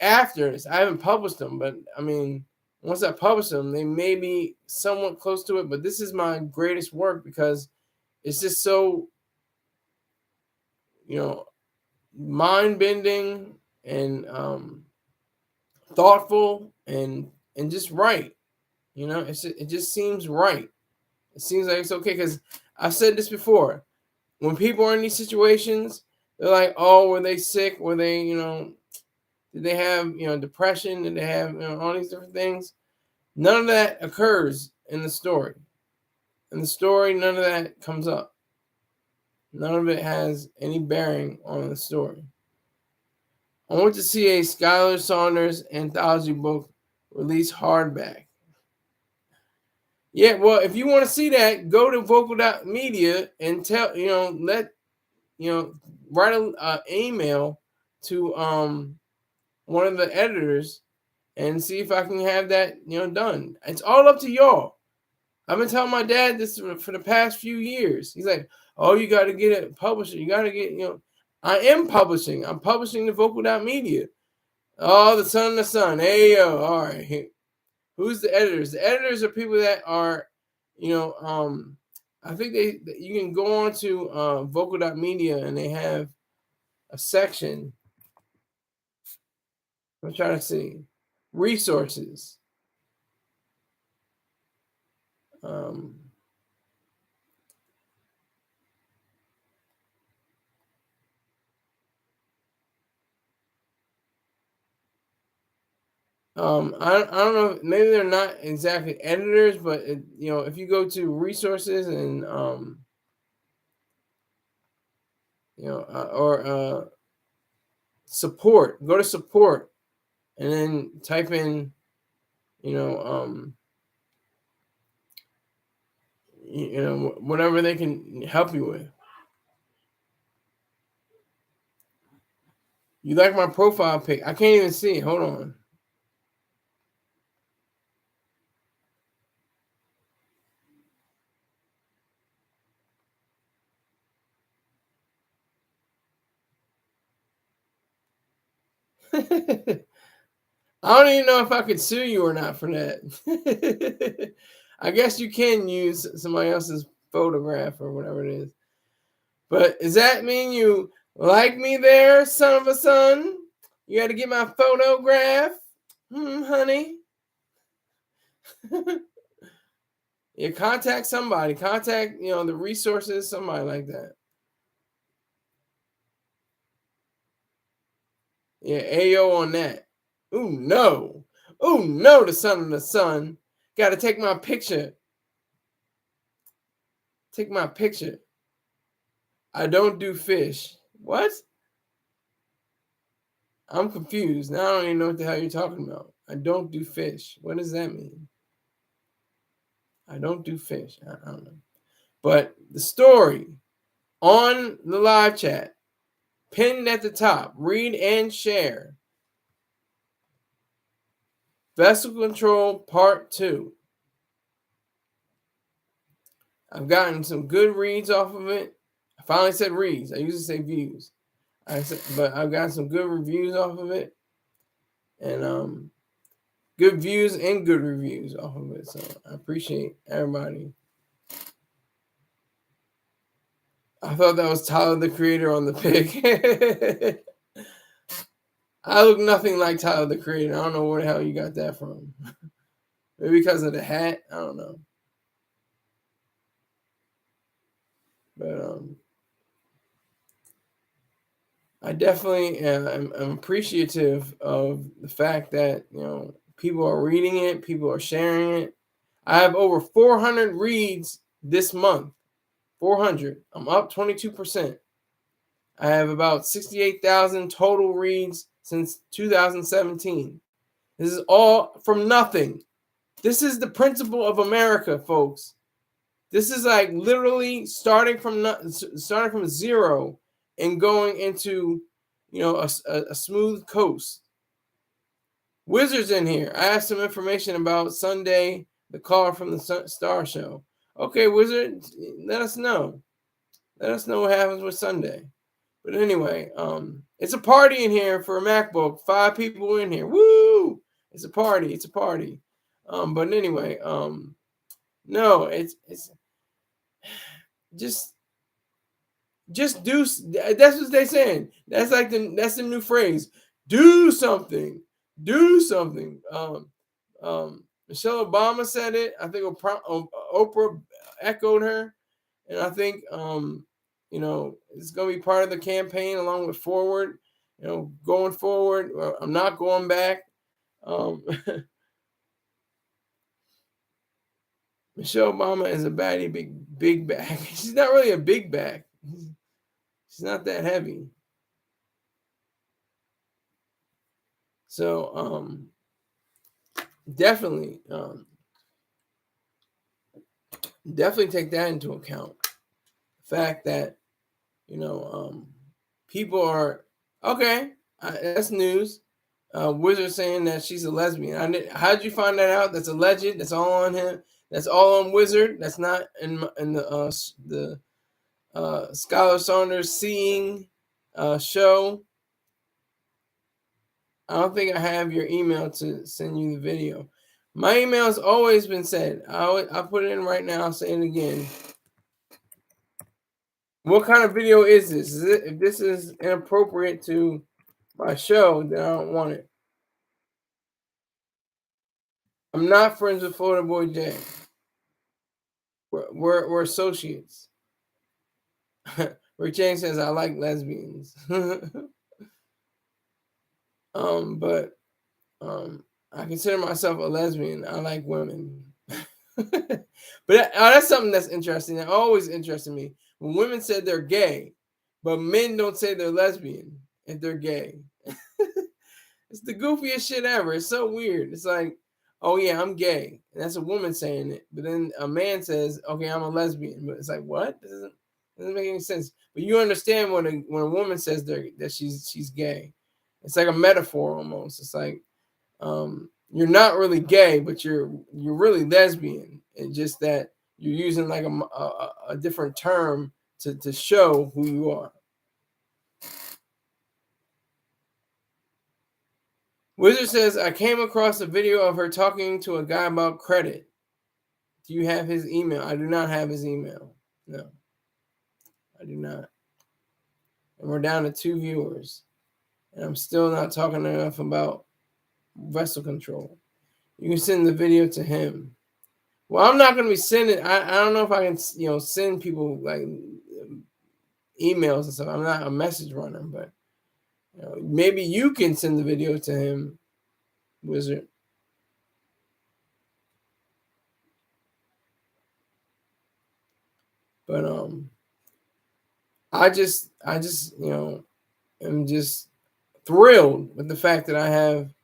S1: after this, I haven't published them, but I mean, once I publish them, they may be somewhat close to it. But this is my greatest work because it's just so, mind bending and thoughtful and just right. It just seems right. It seems like it's okay because I've said this before. When people are in these situations, they're like, "Oh, were they sick? Were they, did they have, depression? Did they have, all these different things?" None of that occurs in the story. In the story, none of that comes up. None of it has any bearing on the story. I want to see a Skylar Saunders anthology book release hardback. Yeah, well, if you want to see that, go to vocal.media and write an email to one of the editors and see if I can have that, done. It's all up to y'all. I've been telling my dad this for the past few years. He's like, "Oh, you got to get it published. You got to get, I am publishing. I'm publishing the vocal.media. Oh, the son of the sun. Hey, yo. All right. Who's the editors? The editors are people that are, I think you can go on to vocal.media and they have a section. I'm trying to see resources. Um, I don't know. Maybe they're not exactly editors, but if you go to resources and or support, go to support, and then type in, whatever they can help you with. You like my profile pic? I can't even see it. Hold on. I don't even know if I could sue you or not for that. I guess you can use somebody else's photograph or whatever it is. But does that mean you like me there, son of a son? You got to get my photograph, honey. Yeah, contact somebody. Contact, the resources, somebody like that. Yeah, Ayo on that. Ooh, no. Ooh, no, the son of the sun. Got to take my picture. Take my picture. I don't do fish. What? I'm confused. Now I don't even know what the hell you're talking about. I don't do fish. What does that mean? I don't do fish. I don't know. But the story on the live chat, pinned at the top, read and share. Vessel Control Part 2. I've gotten some good reads off of it. I finally said reads. I usually say views. But I've gotten some good reviews off of it. And good views and good reviews off of it. So I appreciate everybody. I thought that was Tyler the Creator on the pic. I look nothing like Tyler the Creator. I don't know where the hell you got that from. Maybe because of the hat. I don't know. But I definitely am appreciative of the fact that people are reading it, people are sharing it. I have over 400 reads this month. 400. I'm up 22%. I have about 68,000 total reads since 2017. This is all from nothing. This is the principle of America, folks. This is like literally starting from zero and going into a smooth coast. Wizards in here. I asked some information about Sunday, the call from the Star Show. Okay, Wizard, let us know. Let us know what happens with Sunday. But anyway, it's a party in here for a MacBook. 5 people in here. Woo! It's a party. It's a party. But anyway, no, it's just do. That's what they're saying. That's the new phrase. Do something. Do something. Michelle Obama said it. I think Oprah echoed her, and I think it's going to be part of the campaign along with Forward. Going forward. I'm not going back. Michelle Obama is a baddie, big back. She's not really a big back. She's not that heavy. So definitely take that into account. The fact that people are okay. That's news. Wizard saying that she's a lesbian. How'd you find that out? That's alleged. That's all on him. That's all on Wizard. That's not in the Skylar Saunders Seeing show. I don't think I have your email to send you the video. My email has always been said. I put it in right now. I'll say it again. What kind of video is this? If this is inappropriate to my show, then I don't want it. I'm not friends with Florida Boy J. We're associates. Rick James says I like lesbians. But I consider myself a lesbian. I like women. But that's something that's interesting. That always interested me. When women said they're gay, but men don't say they're lesbian if they're gay. It's the goofiest shit ever. It's so weird. It's like, oh yeah, I'm gay. And that's a woman saying it. But then a man says, okay, I'm a lesbian. But it's like, what? Doesn't make any sense. But you understand when a woman says that she's gay. It's like a metaphor almost. It's like you're not really gay, but you're really lesbian. And just that you're using like a different term to show who you are. Wizard says, I came across a video of her talking to a guy about credit. Do you have his email? I do not have his email. No, I do not. And we're down to 2 viewers. And I'm still not talking enough about vessel control. You can send the video to him. Well, I'm not going to be sending. I don't know if I can, send people like emails and stuff. I'm not a message runner, but maybe you can send the video to him, Wizard. But I just am just thrilled with the fact that I have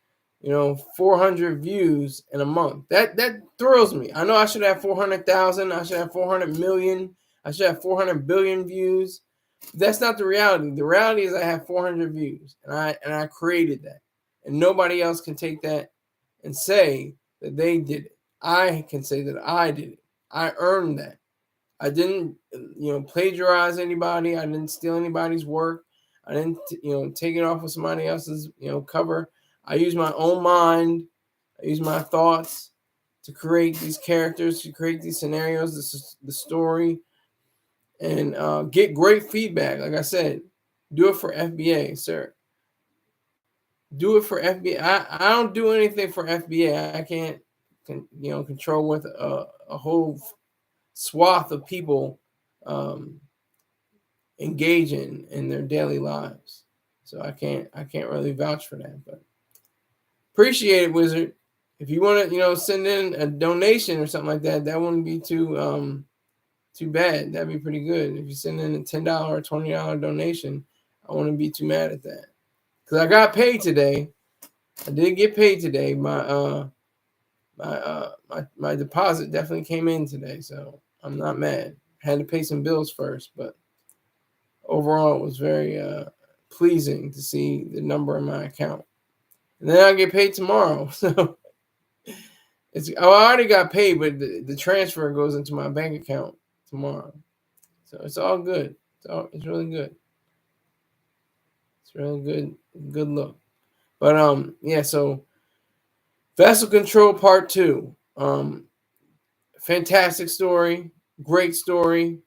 S1: 400 views in a month. That thrills me. I know I should have 400,000. I should have 400 million. I should have 400 billion views. That's not the reality. The reality is I have 400 views, and I created that, and nobody else can take that and say that they did it. I can say that I did it. I earned that. I didn't, plagiarize anybody. I didn't steal anybody's work. I didn't, take it off of somebody else's, cover. I use my own mind. I use my thoughts to create these characters, to create these scenarios, the story, and get great feedback. Like I said, do it for FBA, sir. Do it for FBA. I don't do anything for FBA. I can't, control with a whole swath of people engage in their daily lives. So I can't really vouch for that, but appreciate it, Wizard. If you want to, send in a donation or something like that, that wouldn't be too bad. That'd be pretty good. If you send in a $10 or $20 donation, I wouldn't be too mad at that. Because I got paid today. I did get paid today. My deposit definitely came in today, so I'm not mad. Had to pay some bills first, but overall it was very pleasing to see the number in my account. And then I'll get paid tomorrow. So I already got paid, but the transfer goes into my bank account tomorrow. So it's all good. It's really good. It's really good look. But yeah, so Vessel Control Part 2. Fantastic story, great story,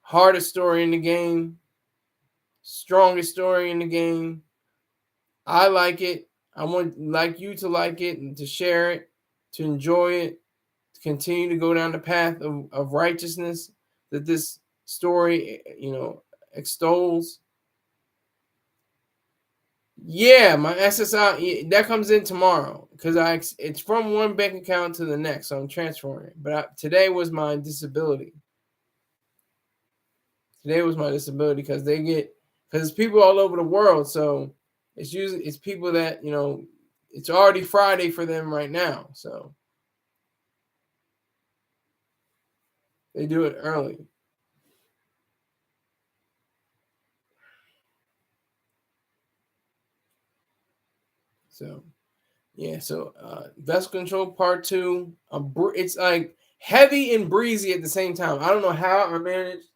S1: hardest story in the game, strongest story in the game. I like it. I want like you to like it and to share it, to enjoy it, to continue to go down the path of righteousness that this story, extols. Yeah, my SSI that comes in tomorrow because it's from one bank account to the next, so I'm transferring it. But today was my disability. Today was my disability because it's people all over the world, so it's people that it's already Friday for them right now, so they do it early. So yeah, so Vessel Control Part 2. It's like heavy and breezy at the same time. I don't know how I managed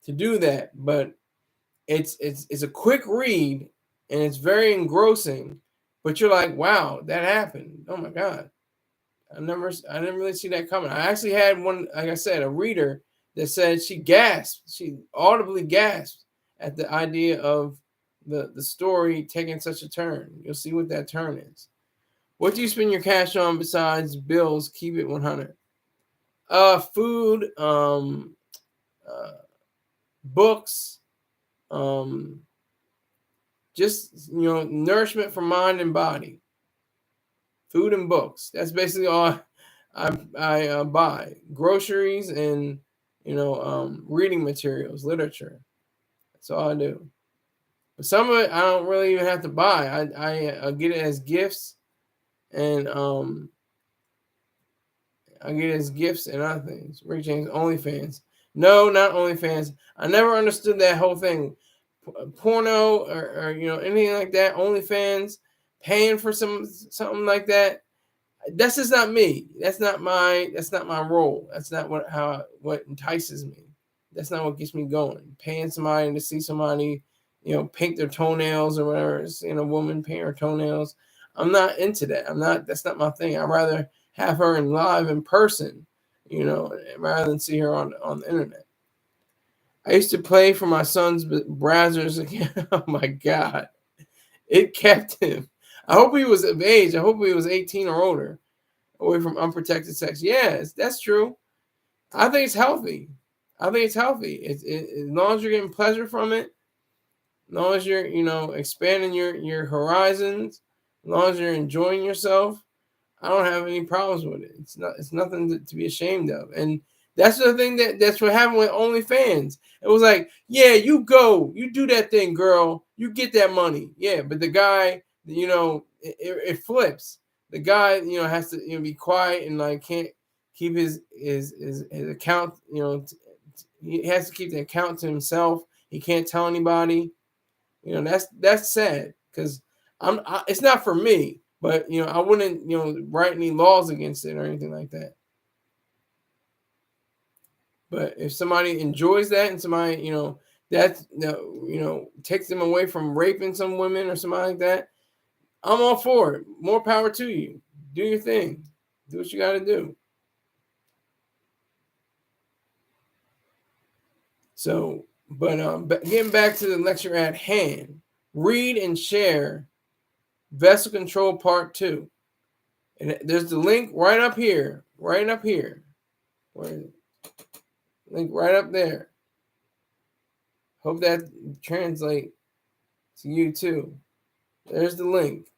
S1: to do that, but it's a quick read and it's very engrossing. But you're like, wow, that happened. Oh my god, I didn't really see that coming. I actually had one, like I said, a reader that said she gasped, she audibly gasped at the idea of the story taking such a turn. You'll see what that turn is. What do you spend your cash on besides bills? Keep it 100. Food, books, just nourishment for mind and body. Food and books. That's basically all I buy. Groceries and reading materials, literature. That's all I do. But some of it I don't really even have to buy. I get it as gifts, and I get it as gifts and other things. Rick James OnlyFans. No, not OnlyFans. I never understood that whole thing. Porno or anything like that. OnlyFans, paying for something like that. That's just not me. That's not my role. That's not what entices me. That's not what gets me going. Paying somebody to see somebody, paint their toenails or whatever. It's a woman paint her toenails. I'm not into that. That's not my thing. I'd rather have her live in person, rather than see her on the internet. I used to play for my son's Brazzers again. Oh my God. It kept him. I hope he was of age. I hope he was 18 or older, away from unprotected sex. Yes, that's true. I think it's healthy. As long as you're getting pleasure from it, as long as you're, expanding your horizons, as long as you're enjoying yourself, I don't have any problems with it. It's nothing to be ashamed of. And that's the thing that's what happened with OnlyFans. It was like, yeah, you go, you do that thing, girl, you get that money. Yeah, but the guy, it flips. The guy, has to be quiet and like can't keep his account. He has to keep the account to himself. He can't tell anybody. That's sad because it's not for me. But I wouldn't write any laws against it or anything like that. But if somebody enjoys that and somebody that takes them away from raping some women or something like that, I'm all for it. More power to you. Do your thing. Do what you got to do. So, but getting back to the lecture at hand, read and share Vessel Control Part 2. And there's the link right up here. Right up here. Where is it? Link right up there. Hope that translate to you too. There's the link.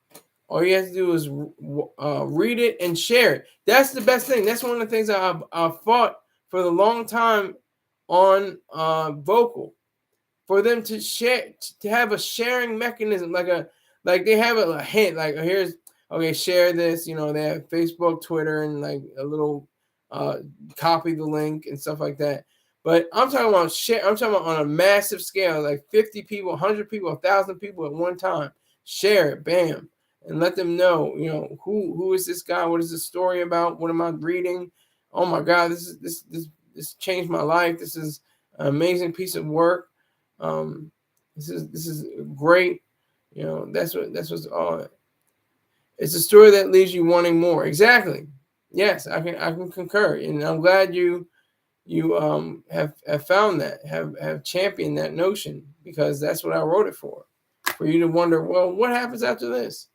S1: All you have to do is read it and share it. That's the best thing. That's one of the things I've fought for the long time on Vocal, for them to share, to have a sharing mechanism, like they have a hint, like here's okay, share this. You know, they have Facebook, Twitter, and like a little copy the link and stuff like that. But I'm talking about share. I'm talking about on a massive scale, like 50 people, 100 people, 1,000 people at one time. Share it, bam, and let them know. You know, who is this guy? What is this story about? What am I reading? Oh my God, this changed my life. This is an amazing piece of work. This is great. You know, that's what's all. It's a story that leaves you wanting more. Exactly. Yes, I can concur, and I'm glad you have found that, have championed that notion, because that's what I wrote it for you to wonder, well, what happens after this?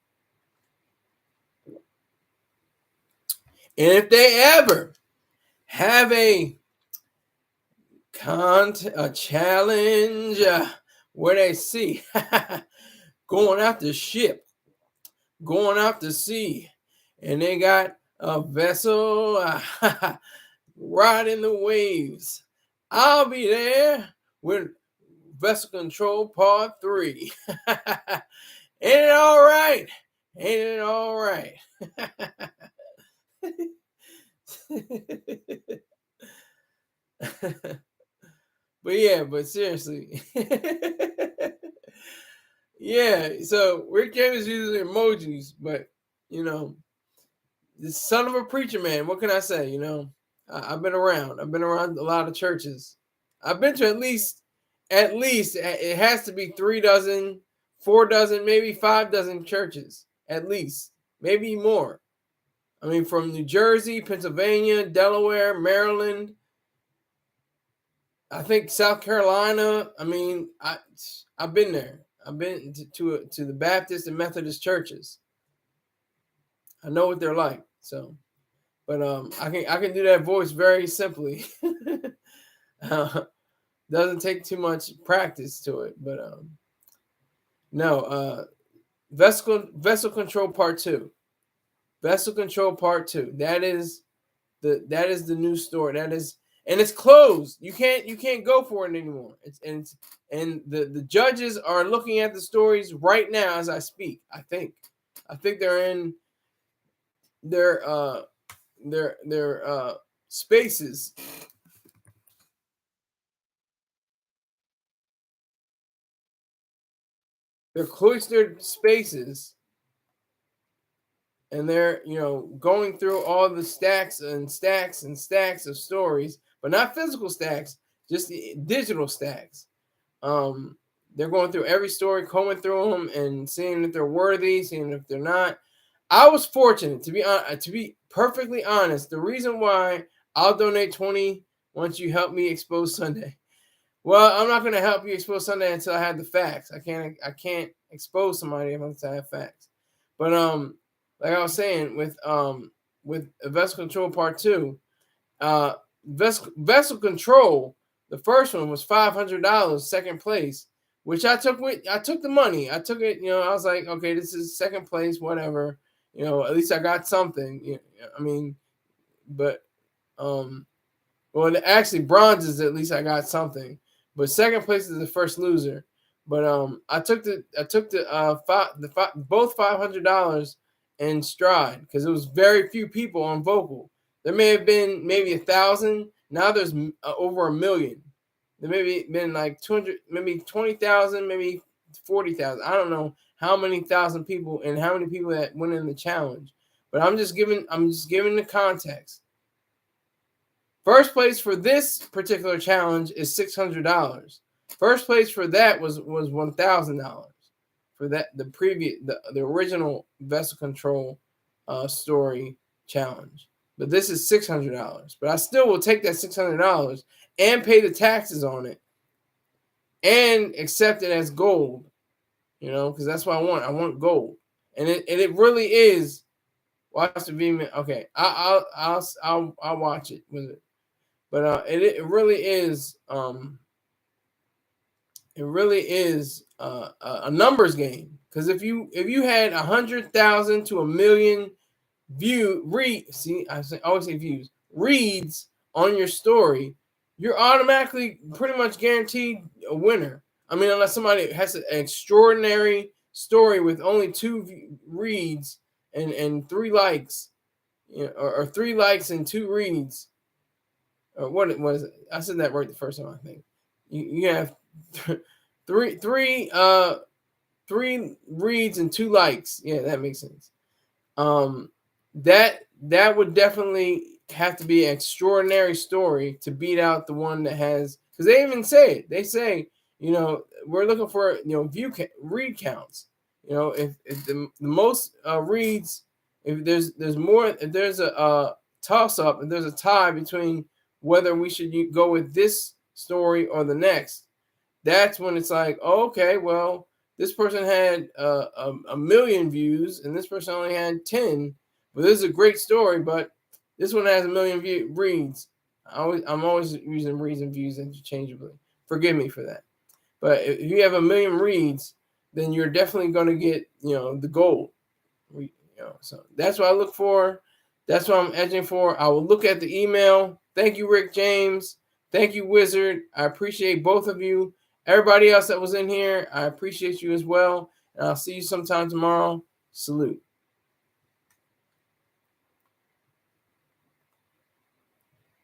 S1: And if they ever have a challenge where they see going out the ship, going out to sea, and they got a vessel riding the waves, I'll be there with Vessel Control Part 3. Ain't it all right? Ain't it all right? But seriously. Yeah, so Rick James uses emojis, but you know, the son of a preacher man, what can I say? You know, I've been around a lot of churches. I've been to at least it has to be 3 dozen, 4 dozen, maybe 5 dozen churches, at least, maybe more. I mean, from New Jersey, Pennsylvania, Delaware, Maryland, I think South Carolina. I mean, I've been there. I've been to the Baptist and Methodist churches. I know what they're like. So, but I can do that voice very simply. Doesn't take too much practice to it, but no. Vessel Control Part 2. Vessel Control Part 2. That is the new story. That is, and it's closed. You can't go for it anymore. And the judges are looking at the stories right now as I speak. I think they're in their spaces. They're cloistered spaces, and they're going through all the stacks and stacks and stacks of stories, but not physical stacks, just the digital stacks. They're going through every story, combing through them, and seeing if they're worthy, seeing if they're not. I was fortunate, to be perfectly honest. The reason why I'll donate 20 once you help me expose Sunday. Well, I'm not going to help you expose Sunday until I have the facts. I can't expose somebody unless I have facts. But like I was saying, with Vessel Control Part 2, Vessel Control, the first one was $500, second place, which I took the money. I took it, I was like, okay, this is second place, whatever. At least I got something. I mean, but well, actually, bronze is at least I got something, but second place is the first loser. But I took both $500 in stride, because it was very few people on Vocal. There may have been maybe 1,000. Now there's over 1 million. There may have been like 200, maybe 20,000, maybe 40,000. I don't know how many thousand people and how many people that went in the challenge. But I'm just giving the context. First place for this particular challenge is $600. First place for that was $1,000 for that the original Vessel Control story challenge. But this is $600. But I still will take that $600 and pay the taxes on it and accept it as gold. Because that's what I want. I want gold, and it really is. Watch the video. Okay, I'll watch it with it. But it really is It really is a numbers game. Because if you had 100,000 to 1,000,000 always say views, reads on your story, you're automatically pretty much guaranteed a winner. I mean, unless somebody has an extraordinary story with only 2 reads and 3 likes, or 3 likes and 2 reads, or what was it? I said that right the first time, I think. You have three reads and 2 likes. Yeah, that makes sense. That would definitely have to be an extraordinary story to beat out the one that has, because they even say it. They say, we're looking for read counts. If the most reads, if there's more, if there's a toss up, if there's a tie between whether we should go with this story or the next, that's when it's like, oh, okay, well, this person had a 1,000,000 views and this person only had 10. But this is a great story, but this one has 1,000,000 reads. I'm always using reads and views interchangeably. Forgive me for that. But if you have 1,000,000 reads, then you're definitely going to get, the gold. So that's what I look for. That's what I'm edging for. I will look at the email. Thank you, Rick James. Thank you, Wizard. I appreciate both of you. Everybody else that was in here, I appreciate you as well. And I'll see you sometime tomorrow. Salute.